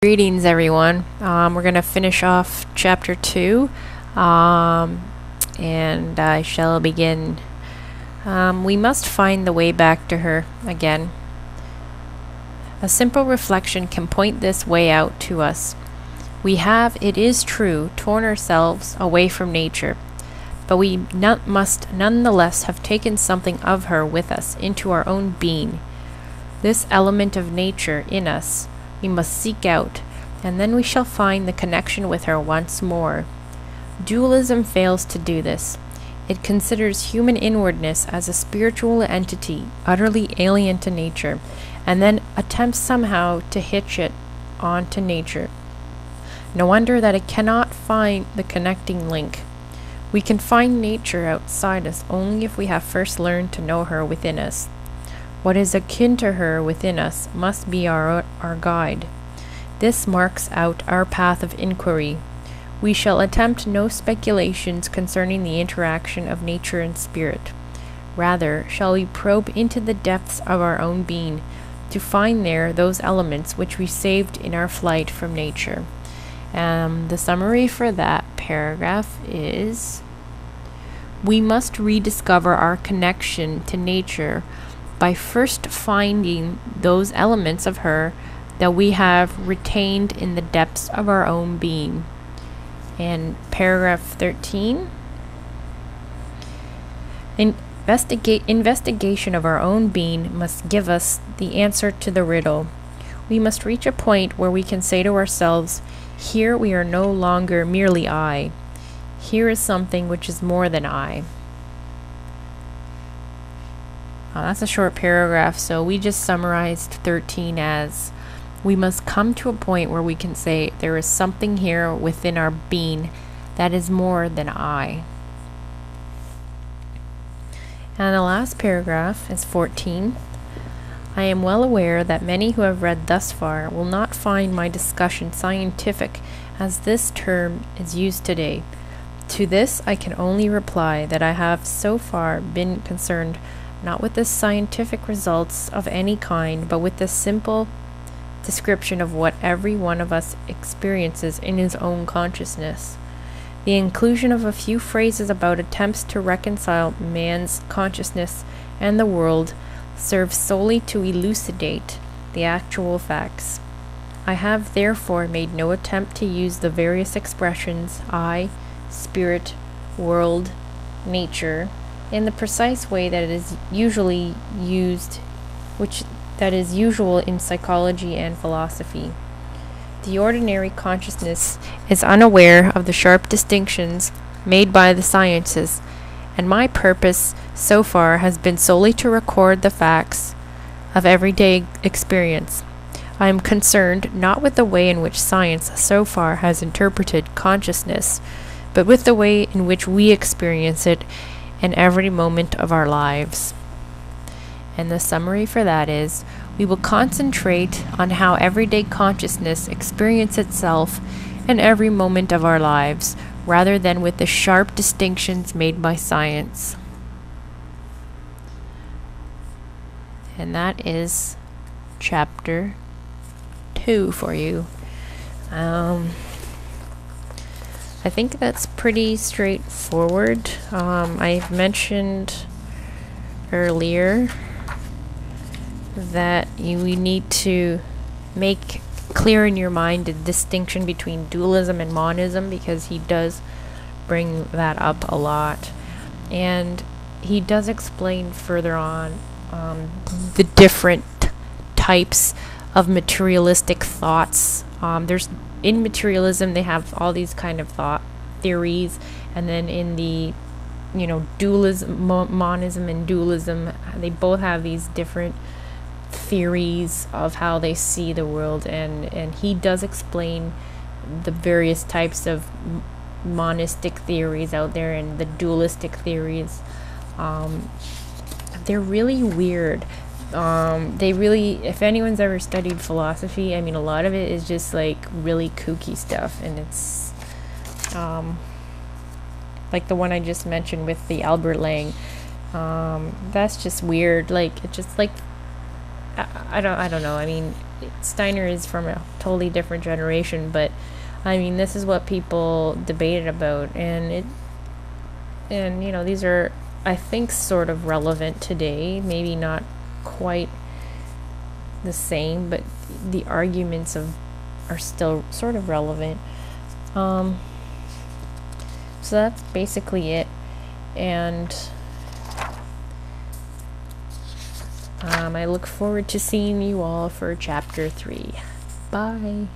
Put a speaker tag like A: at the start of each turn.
A: Greetings, everyone. We're going to finish off chapter 2, and I shall begin. We must find the way back to her again. A simple reflection can point this way out to us. We have, it is true, torn ourselves away from nature, but we must nonetheless have taken something of her with us into our own being. This element of nature in us we must seek out, and then we shall find the connection with her once more. Dualism fails to do this. It considers human inwardness as a spiritual entity utterly alien to nature, and then attempts somehow to hitch it onto nature. No wonder that it cannot find the connecting link. We can find nature outside us only if we have first learned to know her within us. What is akin to her within us must be our guide. This marks out our path of inquiry. We shall attempt no speculations concerning the interaction of nature and spirit. Rather, shall we probe into the depths of our own being, to find there those elements which we saved in our flight from nature. The summary for that paragraph is: we must rediscover our connection to nature by first finding those elements of her that we have retained in the depths of our own being. And paragraph 13, investigation of our own being must give us the answer to the riddle. We must reach a point where we can say to ourselves, here we are no longer merely I. Here is something which is more than I. That's a short paragraph, so we just summarized 13 as: we must come to a point where we can say there is something here within our being that is more than I. And the last paragraph is 14. I am well aware that many who have read thus far will not find my discussion scientific as this term is used today. To this I can only reply that I have so far been concerned not with the scientific results of any kind, but with the simple description of what every one of us experiences in his own consciousness. The inclusion of a few phrases about attempts to reconcile man's consciousness and the world serves solely to elucidate the actual facts. I have therefore made no attempt to use the various expressions I, spirit, world, nature, in the precise way that it is usually used, that is usual in psychology and philosophy. The ordinary consciousness is unaware of the sharp distinctions made by the sciences, and my purpose so far has been solely to record the facts of everyday experience. I am concerned not with the way in which science so far has interpreted consciousness, but with the way in which we experience it in every moment of our lives. And the summary for that is: we will concentrate on how everyday consciousness experiences itself in every moment of our lives, rather than with the sharp distinctions made by science. And that is chapter 2 for you. I think that's pretty straightforward. I've mentioned earlier that you need to make clear in your mind the distinction between dualism and monism, because he does bring that up a lot. And he does explain further on the different types of materialistic thoughts. In materialism, they have all these kind of thought theories, and then in the dualism, monism and dualism, they both have these different theories of how they see the world, and he does explain the various types of monistic theories out there and the dualistic theories. They're really weird. If anyone's ever studied philosophy, I mean, a lot of it is just like really kooky stuff, and it's like the one I just mentioned with the Albert Lang. That's just weird. Like, it's just like I don't know. I mean, Steiner is from a totally different generation, but I mean, this is what people debated about, and you know, these are, I think, sort of relevant today. Maybe not quite the same, but the arguments are still sort of relevant. So that's basically it, and I look forward to seeing you all for chapter 3. Bye.